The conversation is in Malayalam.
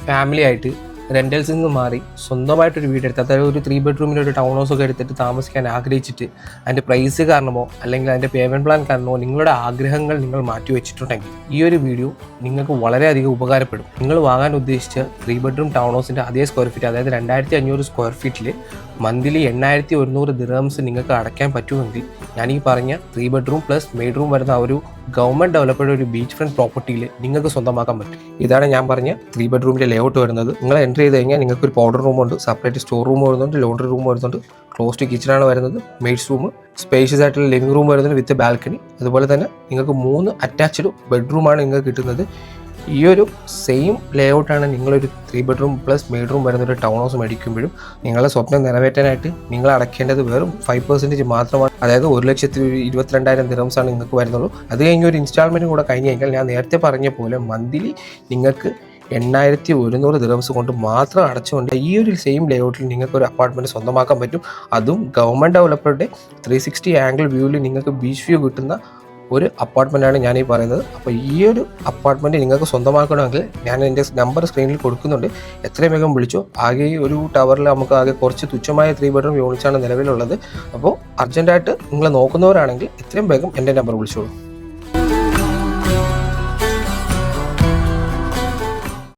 ഫാമിലി ആയിട്ട് റെൻ്റൽസിൽ നിന്ന് മാറി സ്വന്തമായിട്ടൊരു വീടെടുത്ത്, അതായത് ഒരു 3 ബെഡ്റൂമിലൊരു ടൗൺ ഹൗസ് ഒക്കെ എടുത്തിട്ട് താമസിക്കാൻ ആഗ്രഹിച്ചിട്ട് അതിൻ്റെ പ്രൈസ് കാരണമോ അല്ലെങ്കിൽ അതിൻ്റെ പേയ്മെൻറ്റ് പ്ലാൻ കാരണമോ നിങ്ങളുടെ ആഗ്രഹങ്ങൾ നിങ്ങൾ മാറ്റി വെച്ചിട്ടുണ്ടെങ്കിൽ ഈ ഒരു വീഡിയോ നിങ്ങൾക്ക് വളരെയധികം ഉപകാരപ്പെടും. നിങ്ങൾ വാങ്ങാൻ ഉദ്ദേശിച്ച 3 ബെഡ്റൂം ടൗൺ ഹൗസിൻ്റെ അതേ സ്ക്വയർ ഫീറ്റ്, അതായത് 2500 സ്ക്വയർ ഫീറ്റിൽ മന്ത്ലി 8100 ദിർഹംസ് നിങ്ങൾക്ക് അടയ്ക്കാൻ പറ്റുമെങ്കിൽ ഞാൻ ഈ പറഞ്ഞ 3 ബെഡ്റൂം പ്ലസ് മെയ്ഡ് റൂം വരുന്ന ഒരു ഗവൺമെൻറ് ഡെവലപ്ഡ് ഒരു ബീച്ച് ഫ്രണ്ട് പ്രോപ്പർട്ടിയിൽ നിങ്ങൾക്ക് സ്വന്തമാക്കാൻ പറ്റും. ഇതാണ് ഞാൻ പറഞ്ഞ 3 ബെഡ്റൂമിൻ്റെ ലേഔട്ട് വരുന്നത്. നിങ്ങൾ എൻ്റർ ചെയ്ത് കഴിഞ്ഞാൽ നിങ്ങൾക്ക് ഒരു പൗഡർ റൂമുണ്ട്, സെപ്പറേറ്റ് സ്റ്റോർ റൂം വരുന്നുണ്ട്, ലോണ്ടറി റൂം വരുന്നുണ്ട്, ക്ലോസ് ടു കിച്ചണാണ് വരുന്നത്, മെയ്ഡ്സ് റൂം, സ്പേഷ്യസ് ആയിട്ടുള്ള ലിവിംഗ് റൂം വരുന്നുണ്ട് വിത്ത് ബാൽക്കണി. അതുപോലെ തന്നെ നിങ്ങൾക്ക് 3 അറ്റാച്ച്ഡ് ബെഡ്റൂമാണ് നിങ്ങൾക്ക് കിട്ടുന്നത്. ഈ ഒരു സെയിം ലേഔട്ടാണ് നിങ്ങളൊരു 3 ബെഡ്റൂം പ്ലസ് മെയ്ഡ് റൂം വരുന്ന ഒരു ടൗൺ ഹൗസ് മേടിക്കുമ്പോഴും നിങ്ങളുടെ സ്വപ്നം നിറവേറ്റാനായിട്ട് നിങ്ങൾ അടയ്ക്കേണ്ടത് വെറും 5% മാത്രമാണ്. അതായത് 1,22,000 ദിർഹംസാണ് നിങ്ങൾക്ക് വരുന്നുള്ളൂ. അത് കഴിഞ്ഞ് ഒരു ഇൻസ്റ്റാൾമെൻറ്റും കൂടെ കഴിഞ്ഞ് കഴിഞ്ഞാൽ ഞാൻ നേരത്തെ പറഞ്ഞ പോലെ മന്ത്ലി നിങ്ങൾക്ക് 8100 ദിർഹംസ് കൊണ്ട് മാത്രം അടച്ചുകൊണ്ട് ഈ ഒരു സെയിം ലേഔട്ടിൽ നിങ്ങൾക്ക് ഒരു അപ്പാർട്ട്മെൻറ്റ് സ്വന്തമാക്കാൻ പറ്റും. അതും ഗവൺമെൻറ് ഡെവലപ്പറുടെ 360 ആംഗിൾ വ്യൂവിൽ നിങ്ങൾക്ക് ബീച്ച് വ്യൂ കിട്ടുന്ന ഒരു അപ്പാർട്ട്മെൻറ്റാണ് ഞാൻ ഈ പറയുന്നത്. അപ്പോൾ ഈ ഒരു അപ്പാർട്ട്മെൻറ്റ് നിങ്ങൾക്ക് സ്വന്തമാക്കണമെങ്കിൽ ഞാൻ എൻ്റെ നമ്പർ സ്ക്രീനിൽ കൊടുക്കുന്നുണ്ട്. എത്രയും വേഗം വിളിച്ചോ. ആകെ ഒരു ടവറിൽ നമുക്ക് ആകെ കുറച്ച് തുച്ഛമായ 3 ബെഡ്റൂം യൂണിറ്റ്സാണ് നിലവിലുള്ളത്. അപ്പോൾ അർജൻറ്റായിട്ട് നിങ്ങൾ നോക്കുന്നവരാണെങ്കിൽ എത്രയും വേഗം എൻ്റെ നമ്പർ വിളിച്ചോളൂ.